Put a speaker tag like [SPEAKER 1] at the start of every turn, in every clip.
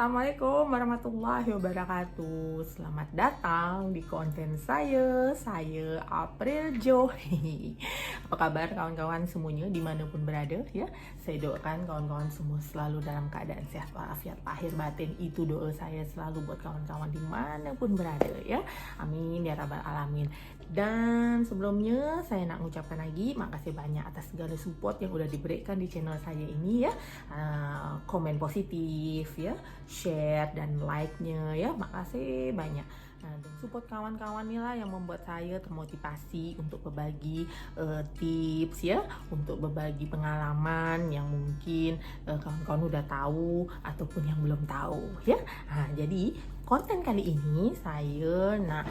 [SPEAKER 1] Assalamualaikum warahmatullahi wabarakatuh. Selamat datang di konten saya April Jo. Apa kabar kawan-kawan semuanya dimanapun berada ya. Saya doakan kawan-kawan semua selalu dalam keadaan sehat walafiat lahir batin. Itu doa saya selalu buat kawan-kawan dimanapun berada ya. Amin ya rabbal alamin. Dan sebelumnya saya nak mengucapkan lagi makasih banyak atas segala support yang udah diberikan di channel saya ini ya. Komen positif ya, share dan like-nya ya, makasih banyak. Nah, dan support kawan-kawan inilah yang membuat saya termotivasi untuk berbagi tips ya, untuk berbagi pengalaman yang mungkin kawan-kawan udah tahu ataupun yang belum tahu ya. Nah, jadi konten kali ini saya nak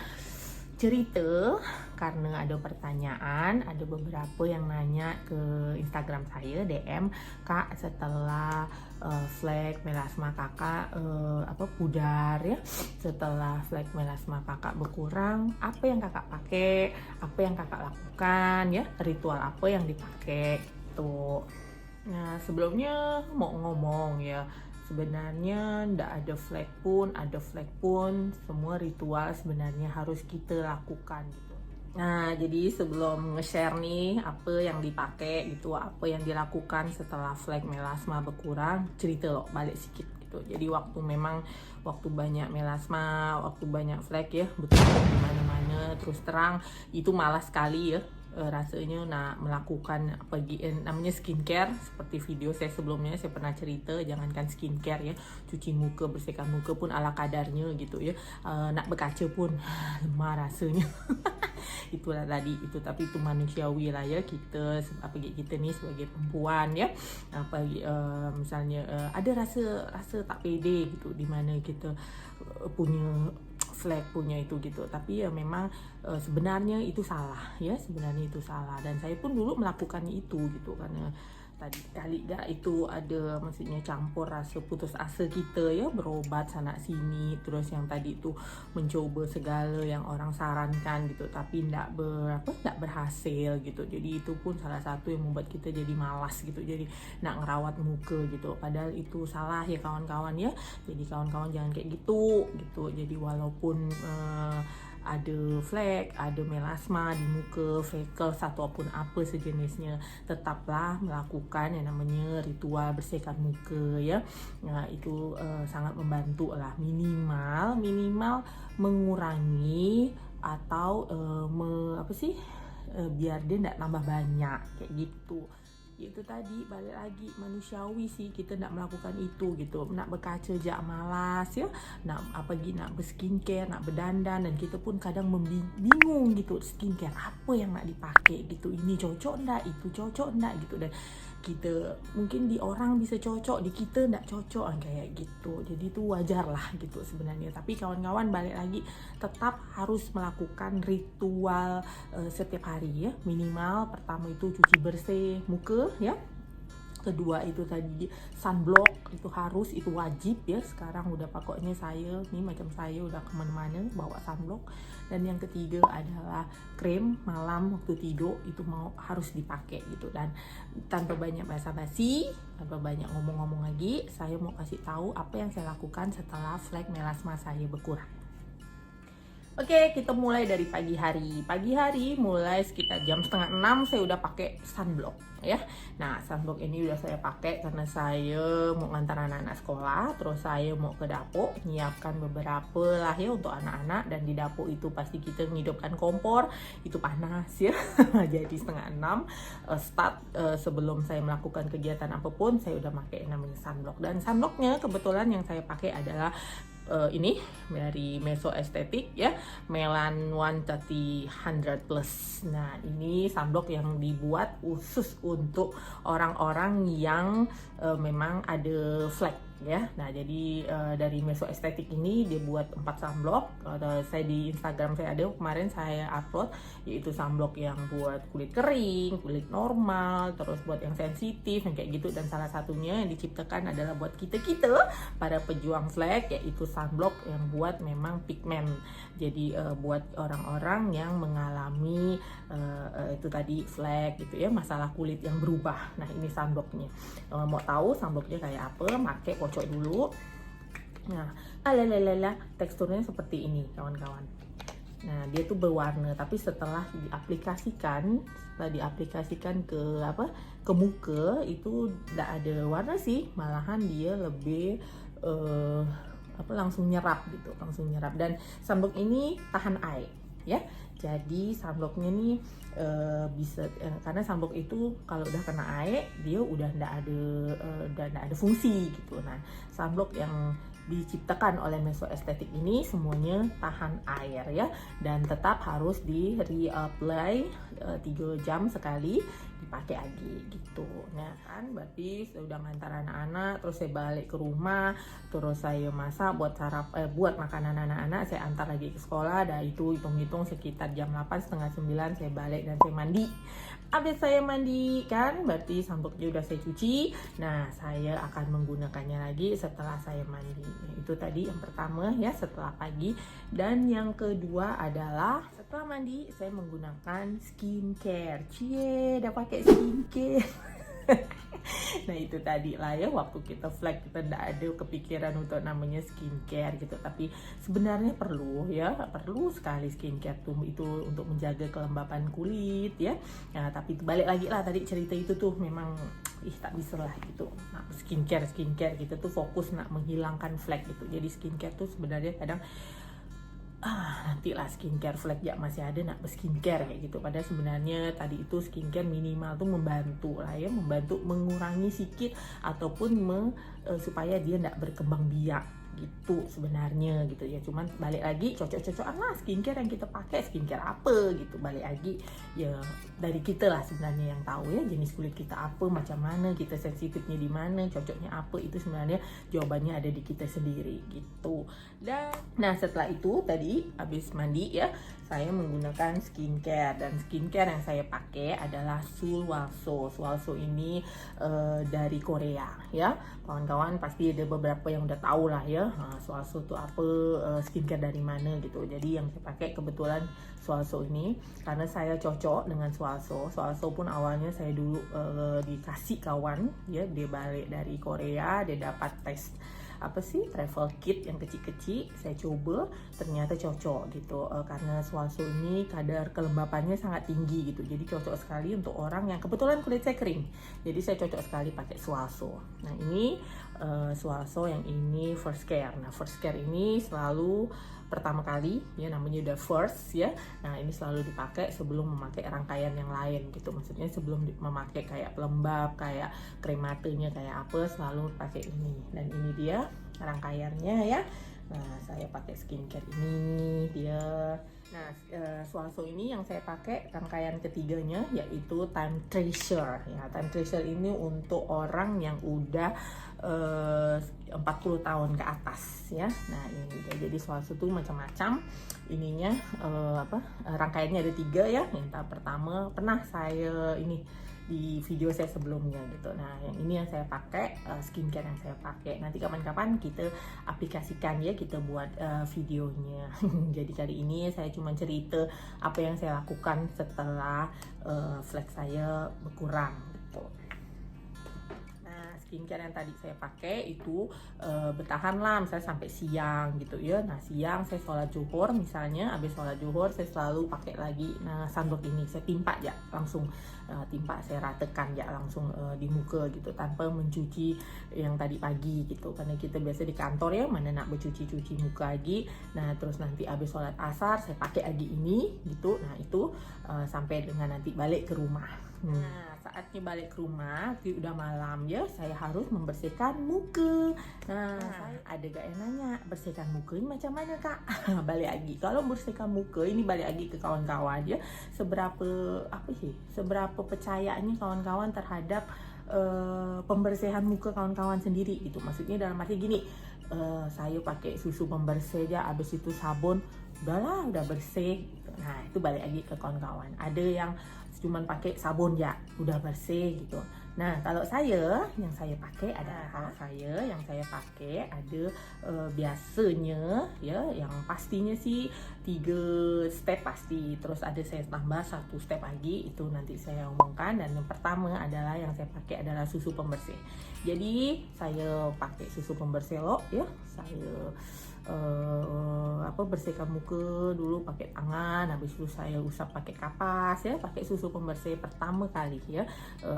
[SPEAKER 1] cerita karena ada pertanyaan, ada beberapa yang nanya ke Instagram saya DM, Kak, setelah flek melasma kakak pudar ya, setelah flek melasma kakak berkurang, apa yang kakak pakai, apa yang kakak lakukan ya, ritual apa yang dipakai tuh. Nah, sebelumnya mau ngomong ya, sebenarnya ndak ada flek pun semua ritual sebenarnya harus kita lakukan gitu. Nah, jadi sebelum nge-share nih apa yang dipakai gitu, apa yang dilakukan setelah flek melasma berkurang, cerita loh balik sedikit gitu. Jadi waktu banyak melasma, waktu banyak flek ya, betul di mana-mana, terus terang itu malas sekali ya. Rasanya nak melakukan namanya skincare. Seperti video saya sebelumnya saya pernah cerita, jangankan skincare ya, cuci muka, bersihkan muka pun ala kadarnya gitu ya. Nak berkaca pun lemah rasanya. Itulah tadi itu, tapi itu manusiawi lah ya, kita nih sebagai perempuan ya, misalnya ada rasa tak pede gitu, dimana kita punya flek punya itu gitu, tapi ya memang sebenarnya itu salah ya, sebenarnya itu salah, dan saya pun dulu melakukannya itu gitu, karena tadi kali gak itu ada maksudnya campur rasa putus asa kita ya, berobat sana sini, terus yang tadi itu mencoba segala yang orang sarankan gitu, tapi ndak berhasil gitu. Jadi itu pun salah satu yang membuat kita jadi malas gitu, jadi nak ngerawat muka gitu, padahal itu salah ya kawan-kawan ya. Jadi kawan-kawan jangan kayak gitu. Jadi walaupun ada flek, ada melasma di muka, freckles ataupun apa sejenisnya, tetaplah melakukan yang namanya ritual bersihkan muka ya. Nah, itu sangat membantu lah, minimal mengurangi atau biar dia tidak nambah banyak kayak gitu. Itu tadi balik lagi manusiawi sih, kita nak melakukan itu gitu, nak berkaca jak malas ya, nak berskincare, nak berdandan, dan kita pun kadang bingung gitu, skincare apa yang nak dipakai gitu, ini cocok ndak, itu cocok ndak gitu, dan kita mungkin di orang bisa cocok, di kita ndak cocok kayak gitu. Jadi itu wajar lah gitu sebenarnya, tapi kawan-kawan balik lagi tetap harus melakukan ritual setiap hari ya. Minimal pertama itu cuci bersih muka ya, kedua itu tadi sunblock, itu harus, itu wajib ya. Sekarang udah pokoknya saya nih, macam saya udah kemana-mana bawa sunblock. Dan yang ketiga adalah krim malam waktu tidur, itu harus dipakai gitu. Dan tanpa banyak basa-basi, tanpa banyak ngomong-ngomong lagi, saya mau kasih tahu apa yang saya lakukan setelah flek melasma saya berkurang. Oke, kita mulai dari pagi hari. Pagi hari mulai sekitar jam 5:30 saya udah pakai sunblock ya. Nah, sunblock ini udah saya pakai karena saya mau ngantar anak-anak sekolah, terus saya mau ke dapur nyiapkan beberapa lah ya untuk anak-anak, dan di dapur itu pasti kita menghidupkan kompor, itu panas ya. Jadi 5:30 start, sebelum saya melakukan kegiatan apapun saya udah pakai namanya sunblock. Dan sunblocknya kebetulan yang saya pakai adalah ini dari Meso Estetik ya, Melan 130 plus. Nah, ini sunblock yang dibuat khusus untuk orang-orang yang memang ada flek ya. Nah, jadi dari Meso Estetik ini dia buat 4 sunblock. Saya di Instagram saya ada, kemarin saya upload, yaitu sunblock yang buat kulit kering, kulit normal, terus buat yang sensitif yang kayak gitu, dan salah satunya yang diciptakan adalah buat kita para pejuang flek, yaitu sunblock yang buat memang pigmen. Jadi buat orang-orang yang mengalami itu tadi flek gitu ya, masalah kulit yang berubah. Nah, ini sunblocknya. Mau tahu sunblocknya kayak apa? Pakai kocok dulu. Nah, alalalala, teksturnya seperti ini kawan-kawan. Nah, dia tuh berwarna, tapi setelah diaplikasikan ke ke muka itu tidak ada warna sih, malahan dia lebih langsung nyerap gitu, dan sunblock ini tahan air ya. Jadi sunblocknya nih bisa karena sunblock itu kalau udah kena air dia udah tidak ada fungsi gitu. Nah, sunblock yang diciptakan oleh Meso Estetik ini semuanya tahan air ya, dan tetap harus di reapply 3 jam sekali dipakai lagi gitu. Nah kan berarti saya udah ngantar anak-anak, terus saya balik ke rumah, terus saya masak buat makanan anak-anak, saya antar lagi ke sekolah. Dan itu hitung-hitung sekitar jam 8, setengah 9 saya balik dan saya mandi. Habis saya mandi kan berarti sunblocknya udah saya cuci. Nah, saya akan menggunakannya lagi setelah saya mandi. Itu tadi yang pertama ya, setelah pagi. Dan yang kedua adalah setelah mandi saya menggunakan skincare. Cie, udah pakai skincare. Nah itu tadi lah ya, waktu kita flag kita tidak ada kepikiran untuk namanya skincare gitu, tapi sebenarnya perlu sekali skincare tuh, itu untuk menjaga kelembapan kulit ya. Nah tapi balik lagi lah tadi cerita itu tuh memang tak bisa lah gitu. Nah skincare kita tuh fokus nak menghilangkan flek gitu. Jadi skincare tuh sebenarnya kadang nantilah skincare flek ya masih ada nak skincare kayak gitu. Padahal sebenarnya tadi itu skincare minimal tuh membantu lah ya, membantu mengurangi sedikit ataupun supaya dia tidak berkembang biak gitu sebenarnya gitu ya. Cuman balik lagi cocok-cocokan lah skincare yang kita pakai, skincare apa gitu. Balik lagi ya dari kita lah sebenarnya yang tahu ya jenis kulit kita apa, macam mana, kita sensitifnya di mana, cocoknya apa, itu sebenarnya jawabannya ada di kita sendiri gitu. Dan nah setelah itu tadi habis mandi ya, saya menggunakan skincare, dan skincare yang saya pakai adalah Sulwhasoo. Sulwhasoo ini dari Korea ya. Kawan-kawan pasti ada beberapa yang udah tahu lah ya. Sulwhasoo itu apa, skincare dari mana gitu. Jadi yang saya pakai kebetulan Sulwhasoo ini karena saya cocok dengan Sulwhasoo. Sulwhasoo pun awalnya saya dulu dikasih kawan ya, dia balik dari Korea, dia dapat tes travel kit yang kecil-kecil, saya coba ternyata cocok gitu, karena Sulwhasoo ini kadar kelembapannya sangat tinggi gitu, jadi cocok sekali untuk orang yang kebetulan kulit saya kering, jadi saya cocok sekali pakai Sulwhasoo. Nah ini Sulwhasoo yang ini First Care. Nah First Care ini selalu pertama kali ya, namanya udah first ya. Nah ini selalu dipakai sebelum memakai rangkaian yang lain gitu, maksudnya sebelum memakai kayak pelembab, kayak krim matanya, kayak apa, selalu pakai ini. Dan ini dia rangkaiannya ya. Nah saya pakai skincare ini dia. Nah Sulwhasoo ini yang saya pakai rangkaian ketiganya yaitu Time Treasure ya. Time Treasure ini untuk orang yang udah 40 tahun ke atas ya. Nah ini dia, jadi Sulwhasoo itu macam-macam ininya, rangkaiannya ada 3 ya. Yang pertama pernah saya ini di video saya sebelumnya gitu. Nah yang ini yang saya pakai, skincare yang saya pakai. Nanti kapan-kapan kita aplikasikan ya, kita buat videonya. Jadi kali ini saya cuma cerita apa yang saya lakukan setelah flek saya berkurang gitu. Skincare yang tadi saya pakai itu bertahan lah misalnya sampai siang gitu ya. Nah siang saya sholat zuhur misalnya, habis sholat zuhur saya selalu pakai lagi sunblock ini, saya timpa ya langsung, saya ratakan ya langsung di muka gitu, tanpa mencuci yang tadi pagi gitu, karena kita biasa di kantor ya, mana nak bercuci-cuci muka lagi. Nah terus nanti habis sholat asar saya pakai lagi ini gitu. Nah itu sampai dengan nanti balik ke rumah. Nah saatnya balik ke rumah, udah malam ya, saya harus membersihkan muka. Nah ada gak yang nanya, bersihkan muka ini macam mana kak? Balik lagi, kalau bersihkan muka ini balik lagi ke kawan-kawan ya, seberapa percayaannya kawan-kawan terhadap pembersihan muka kawan-kawan sendiri gitu. Maksudnya dalam arti gini, saya pakai susu pembersih aja, habis itu sabun, udah bersih. Nah, itu balik lagi ke kawan-kawan. Ada yang cuman pakai sabun ya, udah bersih gitu. Nah, kalau saya yang saya pakai ada biasanya ya, yang pastinya sih 3 step pasti. Terus ada saya tambah 1 step lagi, itu nanti saya omongkan. Dan yang pertama adalah yang saya pakai adalah susu pembersih. Jadi saya pakai susu pembersih loh ya. Saya bersihkan muka dulu pakai tangan, habis itu saya usap pakai kapas ya, pakai susu pembersih pertama kali ya.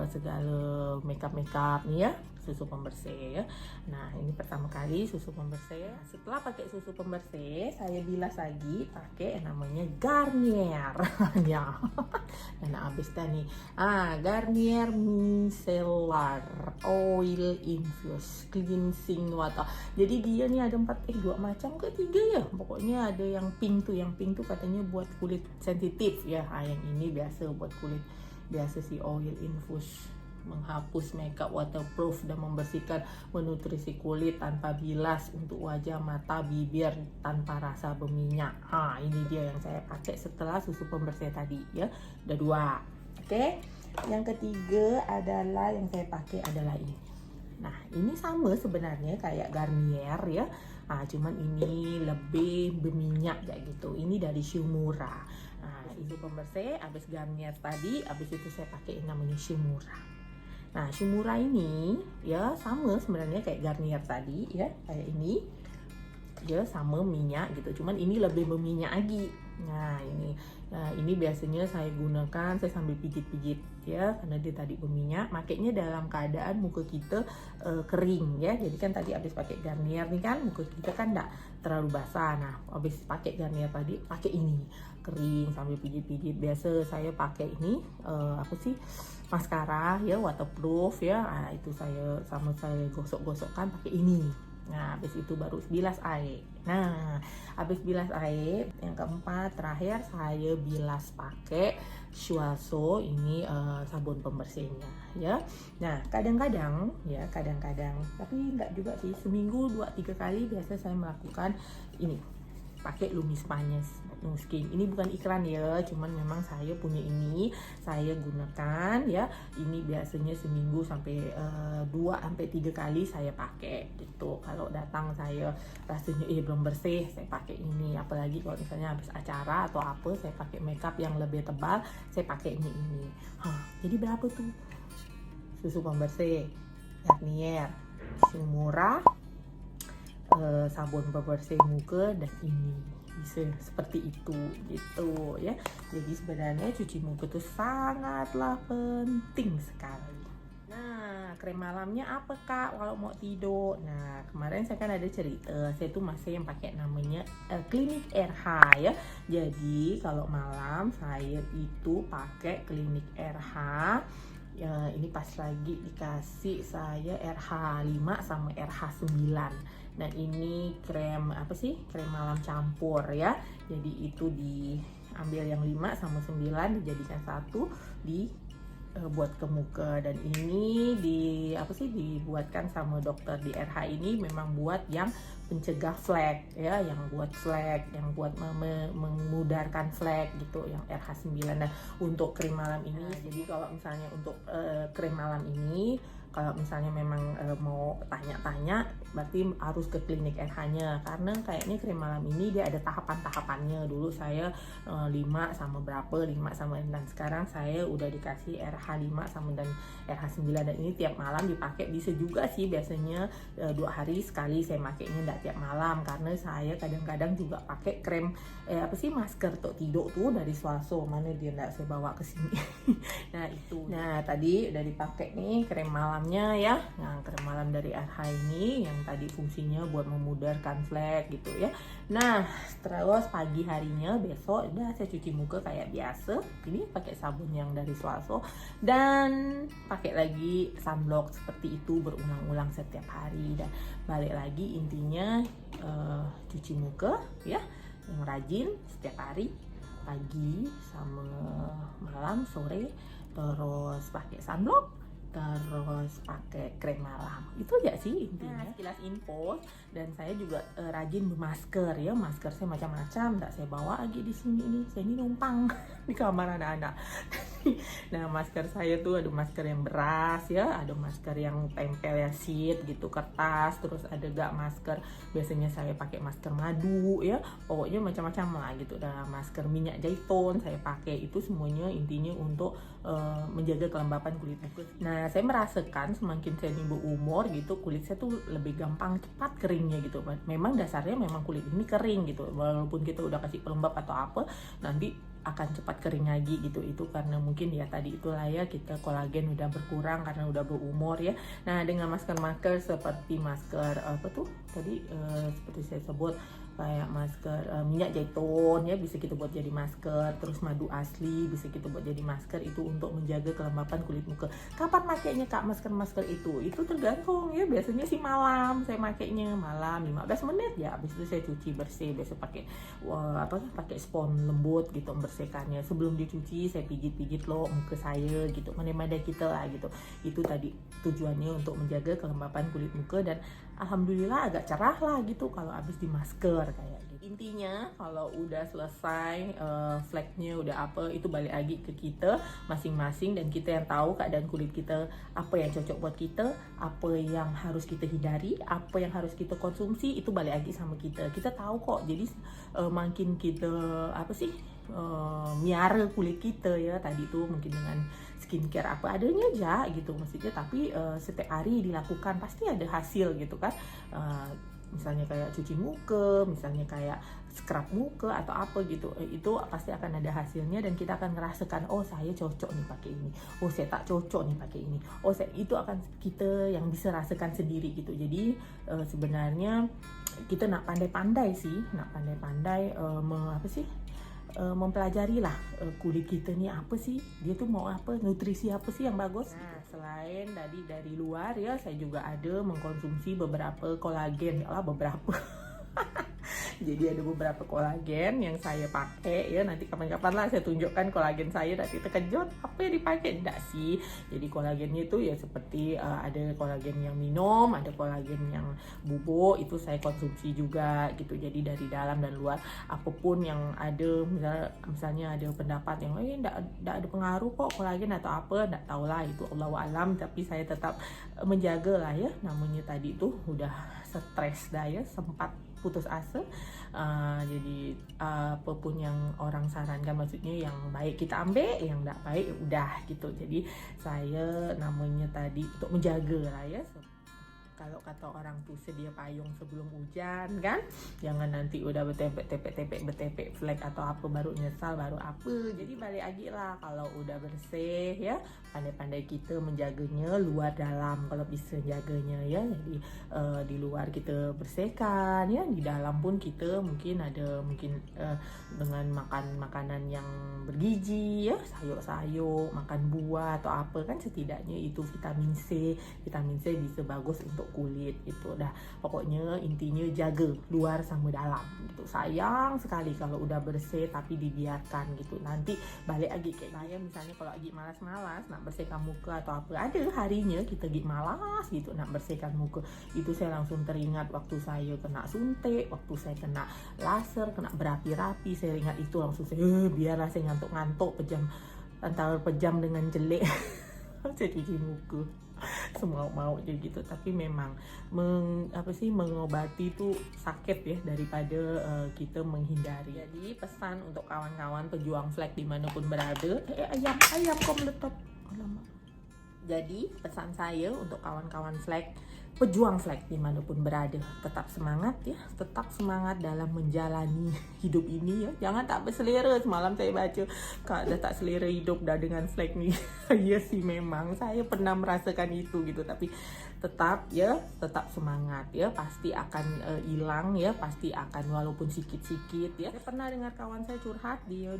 [SPEAKER 1] Segala makeup nih ya, susu pembersih ya. Nah, ini pertama kali susu pembersih. Setelah pakai susu pembersih, saya bilas lagi pakai yang namanya Garnier ya. Nah, habis dah nih Garnier Micellar Oil Infused Cleansing Water. Jadi dia nih ada 2 macam ke 3 ya, pokoknya ada yang pink tuh katanya buat kulit sensitif ya. Yang ini biasa buat kulit biasa sih, oil infused, menghapus makeup, waterproof, dan membersihkan, menutrisi kulit tanpa bilas untuk wajah, mata, bibir tanpa rasa berminyak. Ini dia yang saya pakai setelah susu pembersih tadi ya. Udah 2. Oke. Yang ketiga adalah yang saya pakai adalah ini. Nah, ini sama sebenarnya kayak Garnier ya. Cuman ini lebih berminyak kayak gitu. Ini dari Shimura. Susu pembersih, habis Garnier tadi, habis itu saya pakai yang namanya Shimura. Nah, Shimura ini ya sama sebenarnya kayak Garnier tadi ya, kayak ini. Dia sama minyak gitu, cuman ini lebih berminyak lagi. Nah, ini biasanya saya gunakan, saya sambil pijit-pijit ya, karena dia tadi berminyak. Makanya dalam keadaan muka kita kering ya. Jadi kan tadi habis pakai Garnier nih kan, muka kita kan enggak terlalu basah. Nah, habis pakai Garnier tadi, pakai ini kering sambil pijit-pijit. Biasa saya pakai ini maskara ya, waterproof ya. Itu saya gosok-gosokkan pakai ini. Nah, habis itu baru bilas air. Nah, habis bilas air, yang keempat terakhir saya bilas pakai Shuaso, ini sabun pembersihnya ya. Nah, kadang-kadang tapi enggak juga sih, seminggu 2-3 kali biasa saya melakukan ini, pakai Lumispanies No Skin. Ini bukan iklan ya, cuman memang saya punya ini, saya gunakan ya. Ini biasanya seminggu sampai 2-3 kali saya pakai gitu. Kalau datang saya rasanya belum bersih, saya pakai ini. Apalagi kalau misalnya habis acara atau apa, saya pakai makeup yang lebih tebal, saya pakai ini. Jadi berapa tuh? Susu pembersih, Garnier, Shimura, sabun pembersih muka, dan ini bisa seperti itu gitu ya. Jadi sebenarnya cuci muka itu sangatlah penting sekali. Nah, krem malamnya apa Kak kalau mau tidur? Nah, kemarin saya kan ada cerita, saya tuh masih yang pakai namanya Clinique RH ya. Jadi kalau malam saya itu pakai Clinique RH. Ya, ini pas lagi dikasih saya RH5 sama RH9. Nah, ini krem krem malam campur ya. Jadi itu diambil yang 5 sama 9 dijadikan satu, buat ke muka. Dan ini dibuatkan sama dokter di RH ini memang buat yang pencegah flek ya, yang buat flek, yang buat memudarkan flek gitu, yang RH9. Dan untuk krim malam ini, jadi kalau misalnya untuk krim malam ini, kalau misalnya memang mau tanya-tanya, berarti harus ke Clinique RH-nya, karena kayaknya krim malam ini dia ada tahapan-tahapannya. Dulu saya 5 sama berapa, 5 sama, dan sekarang saya udah dikasih RH5 sama dan RH9, dan ini tiap malam dipakai. Bisa juga sih biasanya 2 hari sekali saya pakainya, enggak tiap malam, karena saya kadang-kadang juga pakai krem masker untuk tidur tuh dari Swaso. Mana dia, enggak saya bawa ke sini. Nah, itu. Nah, tadi udah dipakai nih krem malamnya ya. Nah, krem malam dari RH ini yang tadi fungsinya buat memudarkan flek gitu ya. Nah, terus pagi harinya besok udah saya cuci muka kayak biasa. Ini pakai sabun yang dari Swaso dan pakai lagi sunblock seperti itu berulang-ulang setiap hari. Dan balik lagi, intinya cuci muka ya yang rajin setiap hari, pagi sama malam, sore, terus pakai sunblock, terus pakai krem malam. Itu aja sih intinya. Sekilas info. Dan saya juga rajin bermasker ya. Masker saya macam-macam, tak saya bawa lagi di sini nih. Saya ini numpang di kamar anak-anak. Nah, masker saya tuh ada masker yang beras ya, ada masker yang tempel ya sheet gitu, kertas, terus ada gak masker, biasanya saya pakai masker madu ya, pokoknya macam-macam lah gitu. Dan masker minyak zaitun saya pakai, itu semuanya intinya untuk menjaga kelembapan kulit muka. Nah, saya merasakan semakin saya berumur gitu, kulit saya tuh lebih gampang cepat keringnya gitu. Memang dasarnya memang kulit ini kering gitu, walaupun kita udah kasih pelembab atau apa, nanti akan cepat kering lagi gitu. Itu karena mungkin ya tadi itulah ya, kita kolagen udah berkurang karena udah berumur ya. Nah, dengan masker-masker seperti masker apa tuh tadi seperti saya sebut kayak masker minyak zaitun ya, bisa kita buat jadi masker, terus madu asli bisa kita buat jadi masker, itu untuk menjaga kelembapan kulit muka. Kapan makainya Kak masker-masker itu? Itu tergantung ya, biasanya sih malam saya makainya, malam 15 menit ya, habis itu saya cuci bersih, biasa pakai pakai spons lembut gitu membersihkannya. Sebelum dicuci saya pijit-pijit loh muka saya gitu, mana-mana kita lah gitu. Itu tadi tujuannya untuk menjaga kelembapan kulit muka, dan alhamdulillah agak cerah lah gitu kalau habis di masker kayak gitu. Intinya kalau udah selesai fleknya udah apa, itu balik lagi ke kita masing-masing, dan kita yang tahu keadaan kulit kita, apa yang cocok buat kita, apa yang harus kita hindari, apa yang harus kita konsumsi, itu balik lagi sama kita. Kita tahu kok. Jadi makin kita miara kulit kita ya, tadi tuh mungkin dengan skincare apa adanya aja gitu maksudnya, tapi setiap hari dilakukan pasti ada hasil gitu kan. Misalnya kayak cuci muka, misalnya kayak scrub muka atau apa gitu, itu pasti akan ada hasilnya, dan kita akan merasakan, oh saya cocok nih pakai ini, oh saya tak cocok nih pakai ini, oh saya, itu akan kita yang bisa rasakan sendiri gitu. Jadi sebenarnya kita nak pandai-pandai sih, mempelajari lah kulit kita nih apa sih, dia tuh mau apa, nutrisi apa sih yang bagus. Nah, selain dari luar ya, saya juga ada mengkonsumsi beberapa kolagen beberapa jadi ada beberapa kolagen yang saya pakai ya, nanti kapan-kapan lah saya tunjukkan kolagen saya, nanti terkejut apa yang dipakai, enggak sih. Jadi kolagennya itu ya seperti ada kolagen yang minum, ada kolagen yang bubuk, itu saya konsumsi juga gitu. Jadi dari dalam dan luar, apapun yang ada, misalnya ada pendapat yang enggak ada pengaruh kok kolagen atau apa, enggak tahulah, itu Allahu alam, tapi saya tetap menjaga lah ya, namanya tadi tuh udah stres dah ya, sempat putus asa. Jadi apapun yang orang sarankan, maksudnya yang baik kita ambil, yang tidak baik udah gitu. Jadi saya namanya tadi untuk menjaga lah ya. Kalau kata orang tuh sedia payung sebelum hujan kan, jangan nanti udah betepek flek atau apa baru nyesal baru apa. Jadi balik lagi lah, kalau udah bersih ya, pandai-pandai kita menjaganya luar dalam kalau bisa jaganya ya. Jadi di luar kita bersihkan ya, di dalam pun kita mungkin dengan makan makanan yang bergizi ya, sayur-sayur, makan buah atau apa kan, setidaknya itu vitamin C bisa bagus untuk kulit gitu. Dah pokoknya intinya jaga luar sama dalam gitu. Sayang sekali kalau udah bersih tapi dibiarkan gitu, nanti balik lagi kayak saya misalnya, kalau lagi malas-malas nak bersihkan muka atau apa, ada harinya kita lagi malas gitu nak bersihkan muka, itu saya langsung teringat waktu saya kena suntik, waktu saya kena laser, kena berapi-rapi, saya ingat itu langsung saya biarlah saya ngantuk-ngantuk antara pejam dengan jelek saya cuci muka semau-mau aja gitu. Tapi memang mengobati itu sakit ya, daripada kita menghindari. Jadi pesan untuk kawan-kawan pejuang flek dimanapun berada, ayam kok meletup. Jadi pesan saya untuk kawan-kawan flek, pejuang flek dimanapun berada, tetap semangat ya, tetap semangat dalam menjalani hidup ini ya. Jangan tak berselera. Semalam saya baca, Kak dah tak selera hidup dah dengan flek nih. Iya sih, memang saya pernah merasakan itu gitu, tapi tetap semangat ya, pasti akan hilang ya, pasti akan, walaupun sikit-sikit ya. Saya pernah dengar kawan saya curhat, dia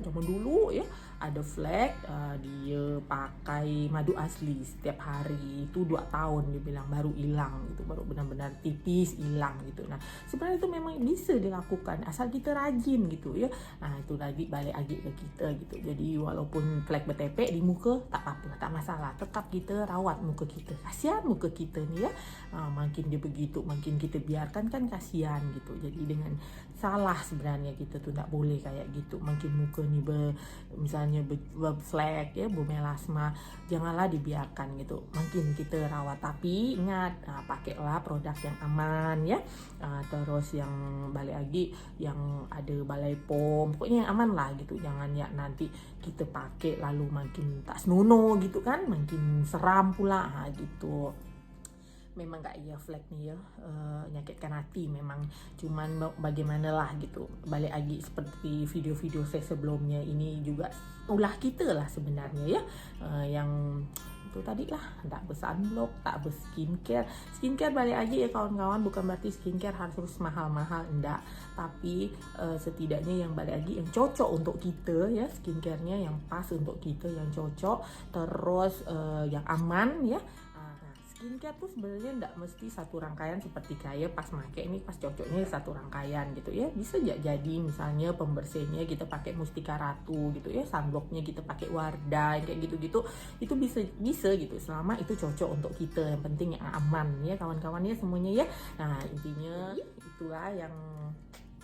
[SPEAKER 1] zaman dulu ya ada flek, dia pakai madu asli setiap hari itu 2 tahun dia bilang, baru baru hilang gitu, baru benar-benar tipis hilang gitu. Nah sebenarnya itu memang bisa dilakukan asal kita rajin gitu ya. Nah itu lagi balik lagi ke kita gitu. Jadi walaupun flek bertepek di muka tak apa, tak masalah, tetap kita rawat muka kita. Kasihan muka kita nih ya, makin dia begitu makin kita biarkan kan kasihan gitu. Jadi dengan salah sebenarnya kita tuh tak boleh kayak gitu. Makin muka nih misalnya berflek ya, bermelasma, janganlah dibiarkan gitu. Makin kita rawat, tapi ingat pakailah produk yang aman ya. Terus yang balik lagi yang ada balai pom, pokoknya yang aman lah gitu. Jangan ya nanti kita pakai lalu makin tak senonoh gitu kan, makin seram pula gitu. Memang gak iya flek nih ya, nyakitkan hati memang, cuman bagaimanalah gitu. Balik lagi seperti video-video saya sebelumnya, ini juga ulah kita lah sebenarnya ya, yang itu tadi lah, tak bersunblock, tak skincare balik lagi ya kawan-kawan, bukan berarti skincare harus mahal-mahal, enggak, tapi setidaknya yang balik lagi yang cocok untuk kita ya, skincarenya yang pas untuk kita, yang cocok, terus yang aman ya. Skincare tuh sebenarnya enggak mesti satu rangkaian seperti kayak pas pakai ini pas cocoknya satu rangkaian gitu ya. Bisa jadi misalnya pembersihnya kita pakai Mustika Ratu gitu ya, sunblocknya kita pakai Wardah kayak gitu-gitu. Itu bisa gitu selama itu cocok untuk kita. Yang penting yang aman ya kawan-kawan ya semuanya ya. Nah, intinya itulah yang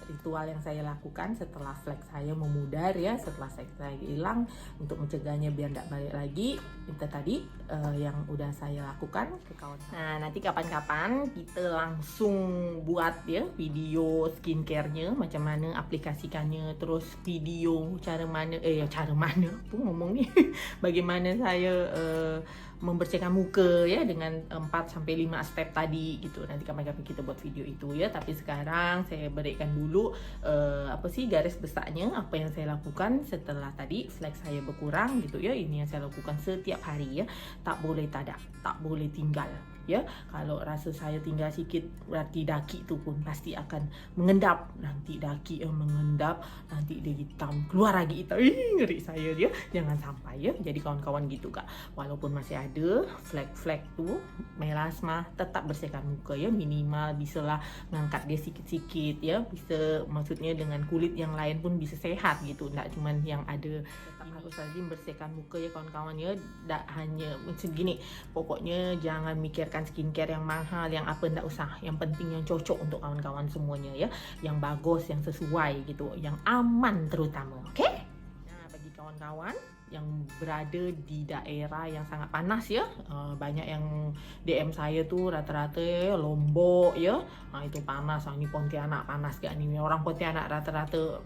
[SPEAKER 1] ritual yang saya lakukan setelah flek saya memudar ya, setelah flek saya hilang, untuk mencegahnya biar tidak balik lagi. Itu tadi yang udah saya lakukan ke kawan. Nah nanti kapan-kapan kita langsung buat ya video skincare-nya, macam mana aplikasikannya, terus video cara mana tuh ngomong nih bagaimana saya membersihkan muka ya dengan 4-5 step tadi gitu. Nanti kapan-kapan kita buat video itu ya. Tapi sekarang saya berikan dulu garis besarnya apa yang saya lakukan setelah tadi flek saya berkurang gitu ya. Ini yang saya lakukan setiap hari ya. Tak boleh tak boleh tinggal ya. Kalau rasa saya tinggal sikit berarti daki itu pun pasti akan mengendap. Nanti daki yang mengendap, nanti dia hitam, keluar lagi hitam. Ngeri saya dia. Jangan sampai ya. Jadi kawan-kawan gitu Kak. Walaupun masih ada flek-flek tuh melasma, tetap bersihkan muka ya, minimal bisalah ngangkat dia sikit-sikit ya. Bisa maksudnya dengan kulit yang lain pun bisa sehat gitu. Enggak cuman yang ada. Tetap harus rajin bersihkan muka ya kawan-kawan ya. Tak hanya macam gini. Pokoknya jangan mikirkan skincare yang mahal, yang apa enggak usah. Yang penting yang cocok untuk kawan-kawan semuanya ya. Yang bagus, yang sesuai gitu, yang aman terutama. Oke? Nah, bagi kawan-kawan yang berada di daerah yang sangat panas ya, banyak yang DM saya tuh rata-rata Lombok ya, itu panas. Ini Pontianak panas gak nih? Orang Pontianak rata-rata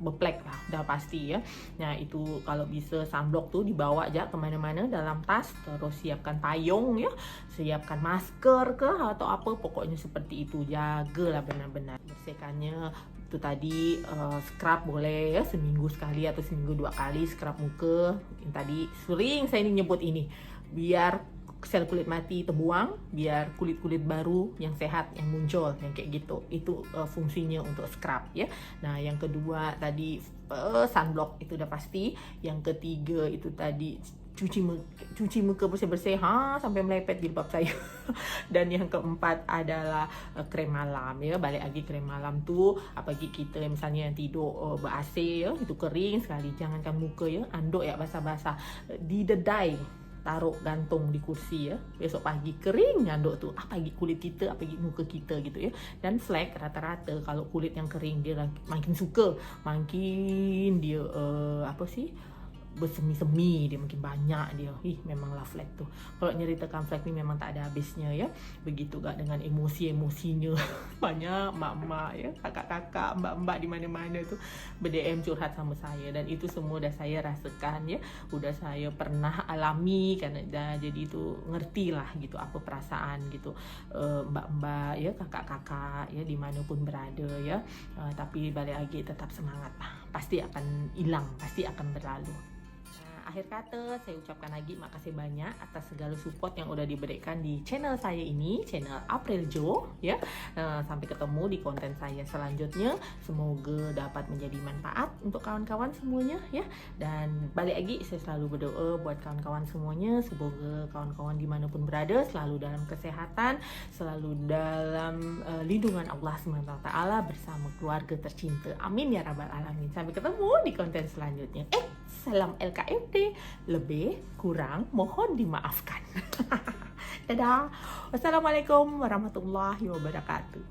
[SPEAKER 1] beplek lah, udah pasti ya. Nah itu kalau bisa sunblock tuh dibawa aja kemana-mana dalam tas. Terus siapkan payung ya, siapkan masker ke atau apa, pokoknya seperti itu. Jagalah benar-benar bersihkannya. Itu tadi scrub boleh ya, seminggu sekali atau seminggu 2 kali scrub muka. Yang tadi sering saya nyebut ini, biar sel kulit mati terbuang, biar kulit-kulit baru yang sehat yang muncul, yang kayak gitu. Itu fungsinya untuk scrub ya. Nah yang kedua tadi sunblock itu udah pasti. Yang ketiga itu tadi cuci muka bersih-bersih sampai melepet jilbab saya. Dan yang keempat adalah krem malam ya. Balik lagi krem malam tuh apalagi kita misalnya yang tidur ber-AC ya, itu kering sekali. Jangankan muka ya, anduk ya basah-basah, didedai, taruh gantung di kursi ya, besok pagi kering nyanduk tuh, apalagi kulit kita, apalagi muka kita gitu ya. Dan flek rata-rata kalau kulit yang kering dia makin suka, makin dia bersemi-semi, dia makin banyak dia. Memanglah flek tuh, kalau nyeritakan flek ni memang tak ada habisnya ya. Begitu gak dengan emosi-emosinya banyak mak-mak ya, kakak-kakak, mbak-mbak di mana-mana tuh ber-DM curhat sama saya. Dan itu semua udah saya rasakan ya, udah saya pernah alami karena jadi itu ngerti lah gitu apa perasaan gitu mbak-mbak ya, kakak-kakak ya dimanapun berada ya. Tapi balik lagi tetap semangat lah, pasti akan hilang, pasti akan berlalu. akhir kata saya ucapkan lagi makasih banyak atas segala support yang udah diberikan di channel saya ini, channel April Jo ya. Sampai ketemu di konten saya selanjutnya. Semoga dapat menjadi manfaat untuk kawan-kawan semuanya ya. Dan balik lagi saya selalu berdoa buat kawan-kawan semuanya, semoga kawan-kawan dimanapun berada selalu dalam kesehatan, selalu dalam lindungan Allah SWT bersama keluarga tercinta. Amin ya rabbal alamin. Sampai ketemu di konten selanjutnya. Salam LKMD, lebih kurang mohon dimaafkan. Dadah. Wassalamualaikum warahmatullahi wabarakatuh.